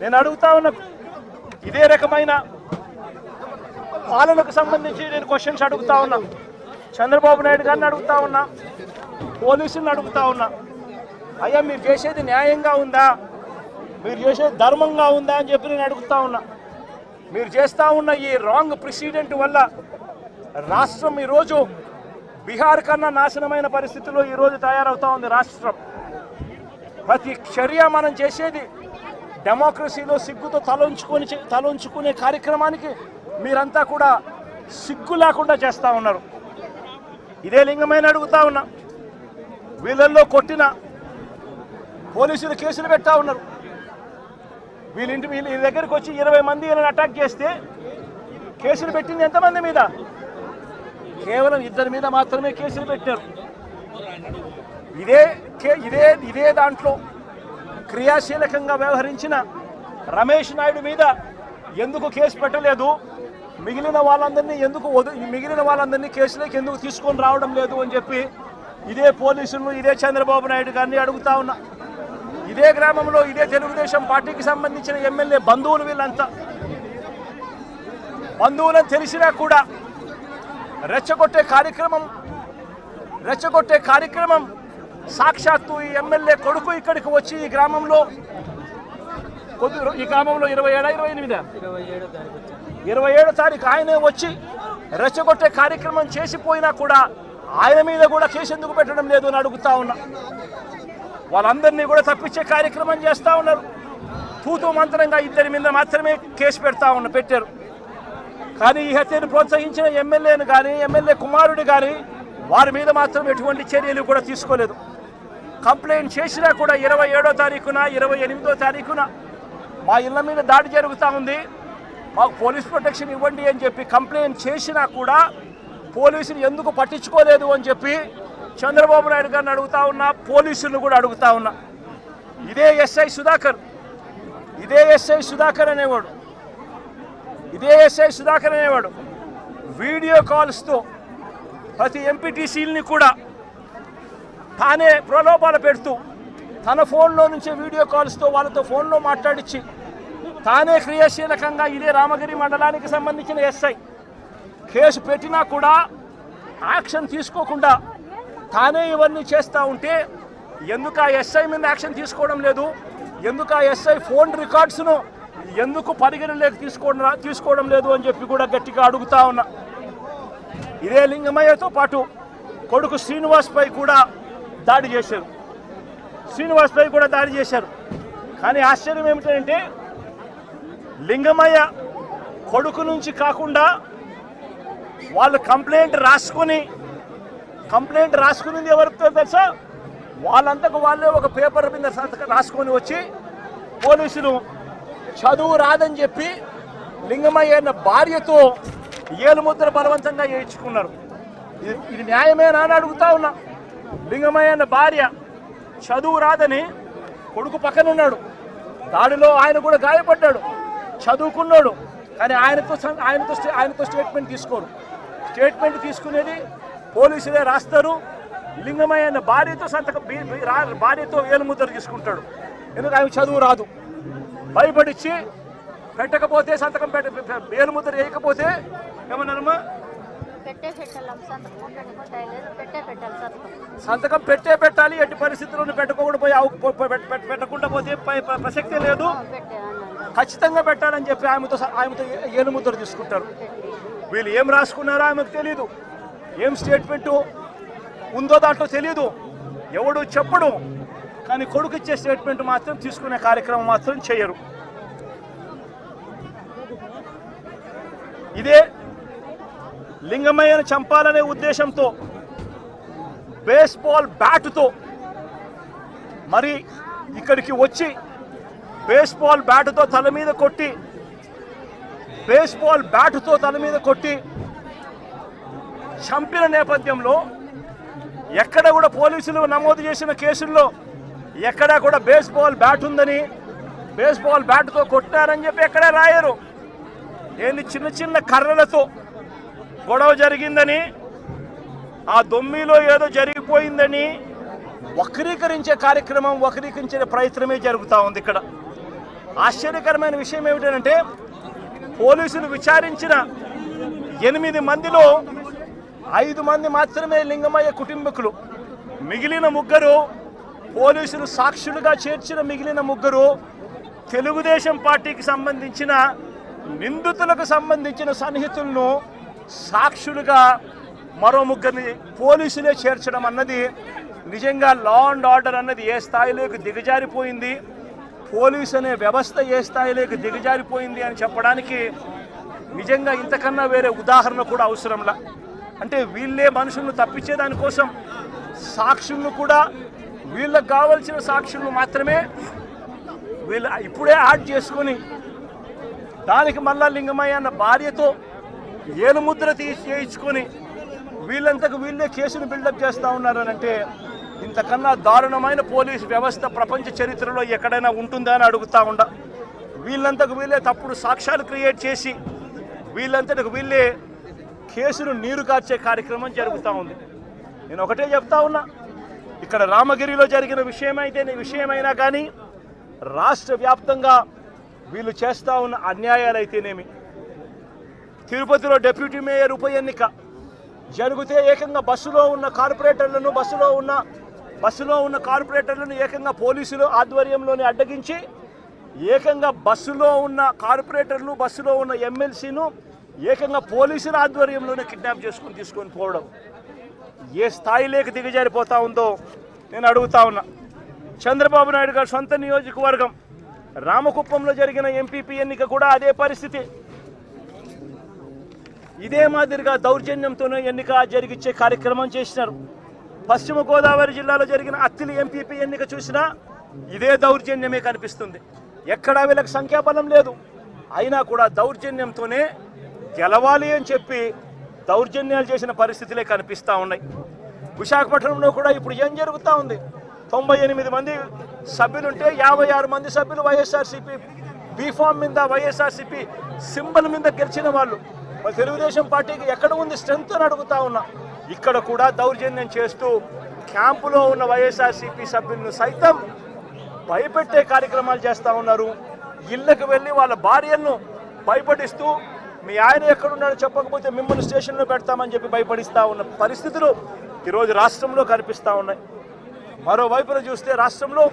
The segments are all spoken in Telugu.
నేను అడుగుతా ఉన్నా, ఇదే రకమైన పాలనకు సంబంధించి నేను క్వశ్చన్స్ అడుగుతా ఉన్నా. చంద్రబాబు నాయుడు గారిని అడుగుతా ఉన్నా, పోలీసులను అడుగుతా ఉన్నా, అయ్యా మీరు చేసేది న్యాయంగా ఉందా, మీరు చేసేది ధర్మంగా ఉందా అని చెప్పి నేను అడుగుతా ఉన్నా. మీరు చేస్తూ ఉన్న ఈ రాంగ్ ప్రెసిడెంట్ వల్ల రాష్ట్రం ఈరోజు బీహార్ కన్నా నాశనమైన పరిస్థితుల్లో ఈరోజు తయారవుతా ఉంది రాష్ట్రం. ప్రతి చర్య మనం చేసేది డెమోక్రసీలో సిగ్గుతో తలొంచుకునే కార్యక్రమానికి మీరంతా కూడా సిగ్గు లేకుండా చేస్తూ ఉన్నారు. ఇదే లింగమైన అడుగుతా ఉన్నా, వీళ్ళల్లో కొట్టిన పోలీసులు కేసులు పెడతా ఉన్నారు. వీళ్ళ దగ్గరికి వచ్చి 20 మంది వీళ్ళని అటాక్ చేస్తే కేసులు పెట్టింది ఎంతమంది మీద? కేవలం 2 మీద మాత్రమే కేసులు పెట్టారు. ఇదే దాంట్లో క్రియాశీలకంగా వ్యవహరించిన రమేష్ నాయుడు మీద ఎందుకు కేసు పెట్టలేదు, మిగిలిన వాళ్ళందరినీ కేసులోకి ఎందుకు తీసుకొని రావడం లేదు అని చెప్పి ఇదే పోలీసులను, ఇదే చంద్రబాబు నాయుడు గారిని అడుగుతా ఉన్నా. ఇదే గ్రామంలో ఇదే తెలుగుదేశం పార్టీకి సంబంధించిన ఎమ్మెల్యే బంధువులు, వీళ్ళంతా బంధువులను తెలిసినా కూడా రెచ్చగొట్టే కార్యక్రమం సాక్షాత్తు ఈ ఎమ్మెల్యే కొడుకు ఇక్కడికి వచ్చి ఈ గ్రామంలో 27 తారీఖు ఆయనే వచ్చి రెచ్చగొట్టే కార్యక్రమం చేసిపోయినా కూడా ఆయన మీద కూడా కేసు ఎందుకు పెట్టడం లేదు అని అడుగుతా ఉన్నా. వాళ్ళందరినీ కూడా తప్పించే కార్యక్రమం చేస్తూ ఉన్నారు. తూతూ మంత్రంగా 2 మీద మాత్రమే కేసు పెట్టారు. కానీ ఈ హత్యను ప్రోత్సహించిన ఎమ్మెల్యేను కానీ ఎమ్మెల్యే కుమారుడు కానీ వారి మీద మాత్రం ఎటువంటి చర్యలు కూడా తీసుకోలేదు. కంప్లైంట్ చేసినా కూడా 27వ తారీఖున 28వ తారీఖున మా ఇళ్ల మీద దాడి జరుగుతూ ఉంది, మాకు పోలీస్ ప్రొటెక్షన్ ఇవ్వండి అని చెప్పి కంప్లైంట్ చేసినా కూడా పోలీసులు ఎందుకు పట్టించుకోలేదు అని చెప్పి చంద్రబాబు నాయుడు గారిని అడుగుతా ఉన్నా, పోలీసులను కూడా అడుగుతా ఉన్నా. ఇదే ఎస్ఐ సుధాకర్ అనేవాడు వీడియో కాల్స్తో ప్రతి ఎంపీటీసీలని కూడా తానే ప్రలోభాలు పెడుతూ తన ఫోన్లో నుంచే వీడియో కాల్స్తో వాళ్ళతో ఫోన్లో మాట్లాడించి తానే క్రియాశీలకంగా ఇదే రామగిరి మండలానికి సంబంధించిన ఎస్ఐ కేసు పెట్టినా కూడా యాక్షన్ తీసుకోకుండా తానే ఇవన్నీ చేస్తూ ఉంటే ఎందుకు ఆ ఎస్ఐ మీద యాక్షన్ తీసుకోవడం లేదు, ఎందుకు ఆ ఎస్ఐ ఫోన్ రికార్డ్స్ను ఎందుకు పరిగణలోకి తీసుకోవడం లేదు అని చెప్పి కూడా గట్టిగా అడుగుతా ఉన్నా. ఇదే లింగమయ్యతో పాటు కొడుకు శ్రీనివాస్పై కూడా దాడి చేశారు. కానీ ఆశ్చర్యం ఏమిటంటే లింగమయ్య కొడుకు నుంచి కాకుండా వాళ్ళు కంప్లైంట్ రాసుకునింది ఎవరితో తెలుసా? వాళ్ళంతకు వాళ్ళే ఒక పేపర్ మీద రాసుకొని వచ్చి పోలీసులు చదువు రాదని చెప్పి లింగమయ్య భార్యతో ఏలుముద్ర బలవంతంగా చేయించుకున్నారు. ఇది న్యాయమేనా అని అడుగుతా ఉన్నా. లింగమయ్య భార్య చదువు రాదని, కొడుకు పక్కనున్నాడు, దాడిలో ఆయన కూడా గాయపడ్డాడు, చదువుకున్నాడు, కానీ ఆయనతో స్టేట్మెంట్ తీసుకోరు. స్టేట్మెంట్ తీసుకునేది పోలీసులే రాస్తారు. లింగమయ్య భార్యతో ఏలుముద్ర తీసుకుంటాడు. ఎందుకు ఆయన చదువు రాదు, భయపడిచ్చి పెట్టకపోతే ఏలుముద్ర వేయకపోతే ఏమన్నారమ్మా, సంతకం పెట్టాలి. ఎట్టి పరిస్థితుల్లో పెట్టకుండా పోతే ప్రసక్తే లేదు, ఖచ్చితంగా పెట్టాలని చెప్పి ఆమెతో ఏలుముద్ర తీసుకుంటారు. వీళ్ళు ఏం రాసుకున్నారో ఆమెకు తెలీదు, ఏం స్టేట్మెంటు ఉందో దాంట్లో తెలీదు, ఎవడు చెప్పడు. కానీ కొడుకు ఇచ్చే స్టేట్మెంట్ మాత్రం తీసుకునే కార్యక్రమం మాత్రం చేయరు. ఇదే లింగమయ్యను చంపాలనే ఉద్దేశంతో బేస్బాల్ బ్యాటుతో మరి ఇక్కడికి వచ్చి బేస్బాల్ బ్యాటుతో తల మీద కొట్టి చంపిన నేపథ్యంలో ఎక్కడ కూడా పోలీసులు నమోదు చేసిన కేసుల్లో ఎక్కడా కూడా బేస్బాల్ బ్యాట్ ఉందని, బేస్బాల్ బ్యాట్తో కొట్టారని చెప్పి ఎక్కడా రాయరు. ఏంది చిన్న కర్రలతో గొడవ జరిగిందని, ఆ దొమ్మిలో ఏదో జరిగిపోయిందని వక్రీకరించే ప్రయత్నమే జరుగుతూ ఉంది ఇక్కడ. ఆశ్చర్యకరమైన విషయం ఏమిటంటే పోలీసులు విచారించిన 8 మందిలో 5 మంది మాత్రమే లింగమయ్య కుటుంబకులు. మిగిలిన 3 పోలీసులు సాక్షులుగా చేర్చిన మిగిలిన 3 తెలుగుదేశం పార్టీకి సంబంధించిన నిందితులకు సంబంధించిన సన్నిహితులను సాక్షులుగా మరో 3 పోలీసులే చేర్చడం అన్నది నిజంగా లా అండ్ ఆర్డర్ అన్నది ఏ స్థాయిలోకి దిగజారిపోయింది, పోలీసు అనే వ్యవస్థ ఏ స్థాయిలోకి దిగజారిపోయింది అని చెప్పడానికి నిజంగా ఇంతకన్నా వేరే ఉదాహరణ కూడా అవసరంలా. అంటే వీళ్ళే మనుషులను తప్పించేదానికోసం సాక్షులను కూడా వీళ్ళకు కావలసిన సాక్షులను మాత్రమే వీళ్ళు ఇప్పుడే యాడ్ చేసుకొని దానికి మళ్ళా లింగమయ్య అన్న భార్యతో ఏలుముద్ర చేయించుకొని వీళ్ళంతకు వీళ్ళే కేసును బిల్డప్ చేస్తూ ఉన్నారనంటే ఇంతకన్నా దారుణమైన పోలీసు వ్యవస్థ ప్రపంచ చరిత్రలో ఎక్కడైనా ఉంటుందా అని అడుగుతూ ఉండ. వీళ్ళంతకు వీళ్ళే తప్పుడు సాక్ష్యాలు క్రియేట్ చేసి వీళ్ళంతటికి వీళ్ళే కేసును నీరు కార్చే కార్యక్రమం జరుగుతూ ఉంది. నేను ఒకటే చెప్తా ఉన్నా, ఇక్కడ రామగిరిలో జరిగిన విషయమైనా కానీ రాష్ట్ర వ్యాప్తంగా వీళ్ళు చేస్తూ ఉన్న అన్యాయాలు అయితేనేమి, తిరుపతిలో డిప్యూటీ మేయర్ ఉప ఎన్నిక జరిగితే ఏకంగా బస్సులో ఉన్న కార్పొరేటర్లను ఏకంగా పోలీసులు ఆధ్వర్యంలోనే అడ్డగించి ఏకంగా బస్సులో ఉన్న కార్పొరేటర్లు బస్సులో ఉన్న ఎమ్మెల్సీను ఏకంగా పోలీసుల ఆధ్వర్యంలోనే కిడ్నాప్ చేసుకుని తీసుకొని పోవడం ఏ స్థాయిలోకి దిగజారిపోతా ఉందో నేను అడుగుతా ఉన్నా. చంద్రబాబు నాయుడు గారి సొంత నియోజకవర్గం రామకుప్పంలో జరిగిన ఎంపీపీ ఎన్నిక కూడా అదే పరిస్థితి. ఇదే మాదిరిగా దౌర్జన్యంతోనే ఎన్నిక జరిగించే కార్యక్రమం చేసినారు. పశ్చిమ గోదావరి జిల్లాలో జరిగిన అత్తిలి ఎంపీపీ ఎన్నిక చూసినా ఇదే దౌర్జన్యమే కనిపిస్తుంది. ఎక్కడా వీళ్ళకి సంఖ్యాబలం లేదు, అయినా కూడా దౌర్జన్యంతోనే గెలవాలి అని చెప్పి దౌర్జన్యాలు చేసిన పరిస్థితులే కనిపిస్తూ ఉన్నాయి. విశాఖపట్నంలో కూడా ఇప్పుడు ఏం జరుగుతూ ఉంది, 98 మంది సభ్యులుంటే 56 మంది సభ్యులు వైఎస్ఆర్సీపీ బీఫామ్ మీద వైఎస్ఆర్సీపీ సింబల్ మీద గెలిచిన వాళ్ళు. మరి తెలుగుదేశం పార్టీకి ఎక్కడ ఉంది స్ట్రెంత్ అని అడుగుతా ఉన్నా. ఇక్కడ కూడా దౌర్జన్యం చేస్తూ క్యాంపులో ఉన్న వైఎస్ఆర్సీపీ సభ్యులను సైతం భయపెట్టే కార్యక్రమాలు చేస్తూ ఉన్నారు. ఇళ్ళకు వెళ్ళి వాళ్ళ భార్యలను భయపడిస్తూ మీ ఆయన ఎక్కడున్నాడో చెప్పకపోతే మిమ్మల్ని స్టేషన్లో పెడతామని చెప్పి భయపడిస్తూ ఉన్న పరిస్థితులు ఈరోజు రాష్ట్రంలో కనిపిస్తూ ఉన్నాయి. మరోవైపున చూస్తే రాష్ట్రంలో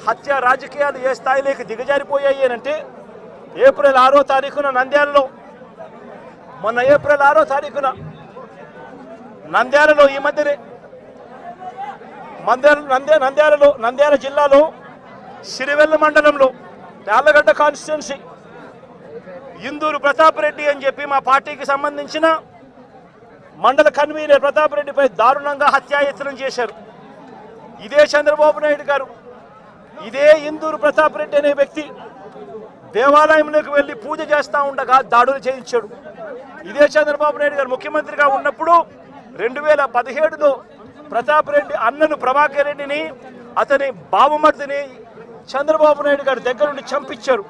హత్య రాజకీయాలు ఏ స్థాయిలోకి దిగజారిపోయాయి అంటే ఏప్రిల్ 6వ తారీఖున నంద్యాలలో ఈ మధ్యనే నంద్యాల జిల్లాలో సిరివెల్ల మండలంలో యార్లగడ్డ కాన్స్టిట్యున్సీ ఇందూరు ప్రతాప్ రెడ్డి అని చెప్పి మా పార్టీకి సంబంధించిన మండల కన్వీనర్ ప్రతాప్ రెడ్డిపై దారుణంగా హత్యాయత్నం చేశారు. ఇదే చంద్రబాబు నాయుడు గారు ఇదే ఇందూరు ప్రతాప్ రెడ్డి అనే వ్యక్తి దేవాలయంలోకి వెళ్ళి పూజ చేస్తూ ఉండగా దాడులు చేయించాడు. ఇదే చంద్రబాబు నాయుడు గారు ముఖ్యమంత్రిగా ఉన్నప్పుడు 2017లో ప్రతాప్ రెడ్డి అన్నను ప్రభాకర్ రెడ్డిని అతని బావమర్దిని చంద్రబాబు నాయుడు గారి దగ్గర నుండి చంపించారు.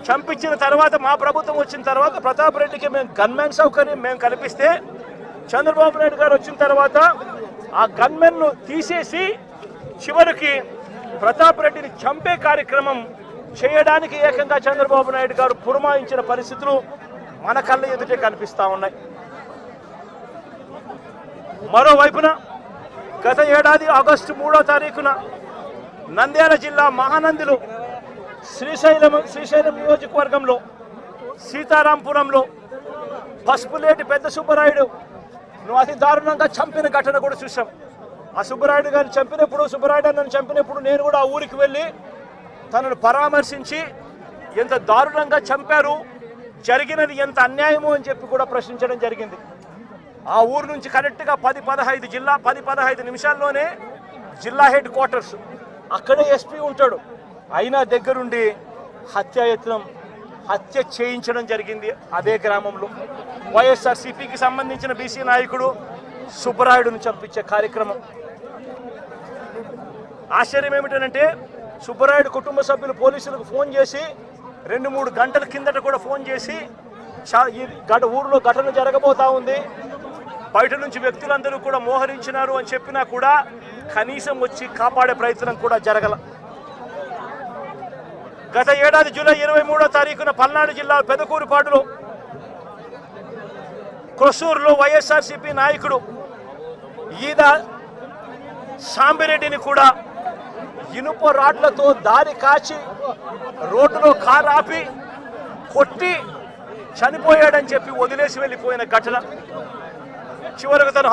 చంపించిన తర్వాత మా ప్రభుత్వం వచ్చిన తర్వాత ప్రతాప్ రెడ్డికి మేము గన్మెన్ సౌకర్యం మేము కల్పిస్తే చంద్రబాబు నాయుడు గారు వచ్చిన తర్వాత ఆ గన్మెన్ను తీసేసి చివరికి ప్రతాప్ రెడ్డిని చంపే కార్యక్రమం చేయడానికి ఏకంగా చంద్రబాబు నాయుడు గారు పురమాయించిన పరిస్థితులు మన కళ్ళ ఎదుటే కనిపిస్తూ ఉన్నాయి. మరోవైపున గత ఏడాది ఆగస్టు 3వ తారీఖున నంద్యాల జిల్లా మహానందిలో శ్రీశైలం నియోజకవర్గంలో సీతారాంపురంలో పసుపులేటి పెద్ద సుబ్బరాయుడు అతి దారుణంగా చంపిన ఘటన కూడా చూసాం. ఆ సుబ్బరాయుడు గారిని చంపినప్పుడు నేను కూడా ఆ ఊరికి వెళ్ళి తనను పరామర్శించి ఎంత దారుణంగా చంపారు, జరిగినది ఎంత అన్యాయము అని చెప్పి కూడా ప్రశ్నించడం జరిగింది. ఆ ఊరు నుంచి కరెక్ట్గా 10-15 నిమిషాల్లోనే జిల్లా హెడ్ క్వార్టర్స్, అక్కడే ఎస్పీ ఉంటాడు. అయినా దగ్గరుండి హత్య చేయించడం జరిగింది. అదే గ్రామంలో వైఎస్ఆర్సీపీకి సంబంధించిన బీసీ నాయకుడు సుబ్బరాయుడును చంపించే కార్యక్రమం. ఆశ్చర్యం ఏమిటంటే సుబ్బరాయుడు కుటుంబ సభ్యులు పోలీసులకు ఫోన్ చేసి 2-3 గంటల కిందట కూడా ఫోన్ చేసి ఊరిలో ఘటన జరగబోతా ఉంది, బయట నుంచి వ్యక్తులందరూ కూడా మోహరించినారు అని చెప్పినా కూడా కనీసం వచ్చి కాపాడే ప్రయత్నం కూడా జరగల. గత ఏడాది జూలై 23వ తారీఖున పల్నాడు జిల్లా పెదకూరుపాడులో కొసూరులో వైఎస్ఆర్సీపీ నాయకుడు ఈద సాంబిరెడ్డిని కూడా ఇనుప రాడ్లతో దారి కాచి రోడ్డులో కారు ఆపి కొట్టి చనిపోయాడని చెప్పి వదిలేసి వెళ్ళిపోయిన ఘటన. చివరకు తను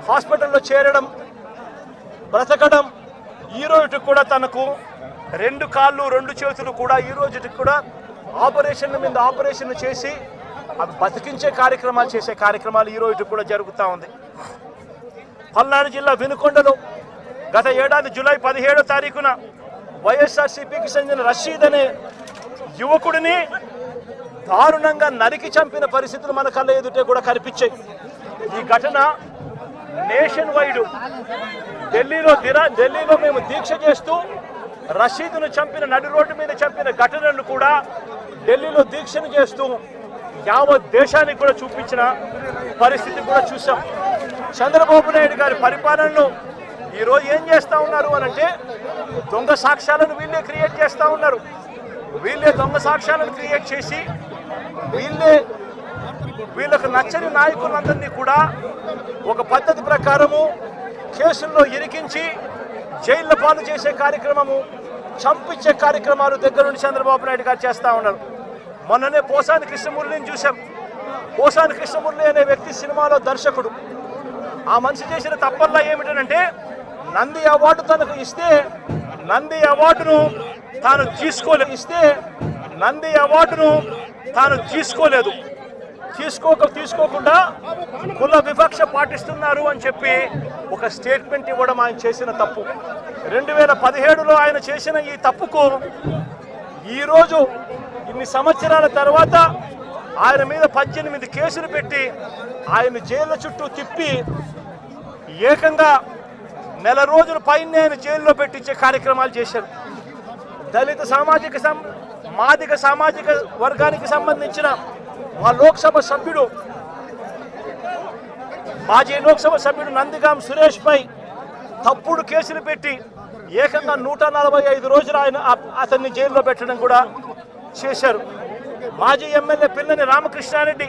హాస్పిటల్లో చేరడం, బ్రతకడం, ఈ రోజుకి కూడా తనకు 2 కాళ్ళు 2 చేతులు కూడా ఈ రోజుకి కూడా ఆపరేషన్ల మీద ఆపరేషన్ చేసి అవి బతికించే కార్యక్రమాలు చేసే కార్యక్రమాలు ఈ రోజుకి కూడా జరుగుతూ ఉంది. పల్నాడు జిల్లా వినుకొండలో గత ఏడాది జూలై 17వ తారీఖున వైఎస్ఆర్సీపీకి చెందిన రషీద్ అనే యువకుడిని దారుణంగా నరికి చంపిన పరిస్థితులు మన కళ్ళ ఎదుటే కూడా కనిపించాయి. ఈ ఘటన నేషన్ వైడ్ ఢిల్లీలో మేము దీక్ష చేస్తూ రషీద్ను చంపిన నడి రోడ్డు మీద చంపిన ఘటనను కూడా ఢిల్లీలో దీక్షను చేస్తూ యావత్ దేశానికి కూడా చూపించిన పరిస్థితి కూడా చూసాం. చంద్రబాబు నాయుడు గారి పరిపాలనలో ఈరోజు ఏం చేస్తూ ఉన్నారు అనంటే దొంగ సాక్ష్యాలను వీళ్ళే క్రియేట్ చేస్తూ ఉన్నారు. వీళ్ళే దొంగ సాక్ష్యాలను క్రియేట్ చేసి వీళ్ళకు నచ్చని నాయకులందరినీ కూడా ఒక పద్ధతి ప్రకారము కేసుల్లో ఇరికించి జైళ్ళ పాలు చేసే కార్యక్రమము, చంపించే కార్యక్రమాలు దగ్గర నుండి చంద్రబాబు నాయుడు గారు చేస్తూ ఉన్నారు. మొన్ననే పోసాని కృష్ణమురళిని చూసాం. పోసాని కృష్ణమురళి అనే వ్యక్తి సినిమాలో దర్శకుడు. ఆ మనిషి చేసిన తప్పల్లా ఏమిటంటే నంది అవార్డు తనకు ఇస్తే నంది అవార్డును తాను తీసుకోలేదు. తీసుకోకుండా కుల వివక్ష పాటిస్తున్నారు అని చెప్పి ఒక స్టేట్మెంట్ ఇవ్వడం ఆయన చేసిన తప్పు. 2017లో ఆయన చేసిన ఈ తప్పుకు ఈరోజు ఇన్ని సంవత్సరాల తర్వాత ఆయన మీద 18 కేసులు పెట్టి ఆయన జైళ్ళ చుట్టూ తిప్పి ఏకంగా నెల రోజుల పైన ఆయన జైల్లో పెట్టించే కార్యక్రమాలు చేశారు. దళిత మాదిగ సామాజిక వర్గానికి సంబంధించిన మాజీ లోక్సభ సభ్యుడు నందిగాం సురేష్ పై తప్పుడు కేసులు పెట్టి ఏకంగా 145 రోజులు అతన్ని జైల్లో పెట్టడం కూడా చేశారు. మాజీ ఎమ్మెల్యే పిల్లని రామకృష్ణారెడ్డి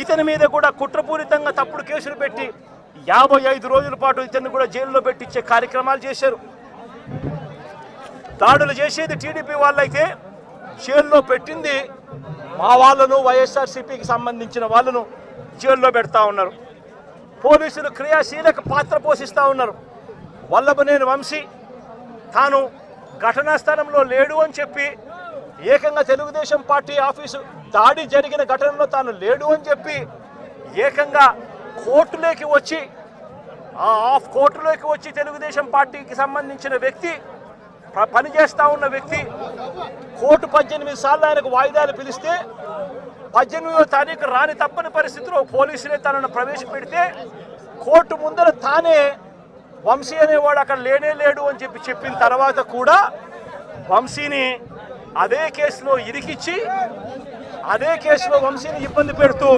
ఇతని మీద కూడా కుట్రపూరితంగా తప్పుడు కేసులు పెట్టి 55 రోజుల పాటు ఇతన్ని కూడా జైల్లో పెట్టించే కార్యక్రమాలు చేశారు. దాడులు చేసేది టీడీపీ వాళ్ళైతే జైల్లో పెట్టింది మా వాళ్ళను, వైఎస్ఆర్సీపీకి సంబంధించిన వాళ్ళను జైల్లో పెడతా ఉన్నారు. పోలీసులు క్రియాశీలక పాత్ర పోషిస్తూ ఉన్నారు. వల్లభనేని వంశీ తాను ఘటనా స్థలంలో లేడు అని చెప్పి ఏకంగా తెలుగుదేశం పార్టీ ఆఫీసు దాడి జరిగిన ఘటనలో తాను లేడు అని చెప్పి ఏకంగా కోర్టులోకి వచ్చి తెలుగుదేశం పార్టీకి సంబంధించిన వ్యక్తి, పనిచేస్తూ ఉన్న వ్యక్తి కోర్టు 18 సార్లు ఆయనకు వాయిదాలు పిలిస్తే 18వ తారీఖు రాని తప్పని పరిస్థితిలో పోలీసులే తనను ప్రవేశపెడితే కోర్టు ముందర తానే వంశీ అనేవాడు అక్కడ లేడు అని చెప్పిన తర్వాత కూడా వంశీని అదే కేసులో ఇరికిచ్చి వంశీని ఇబ్బంది పెడుతూ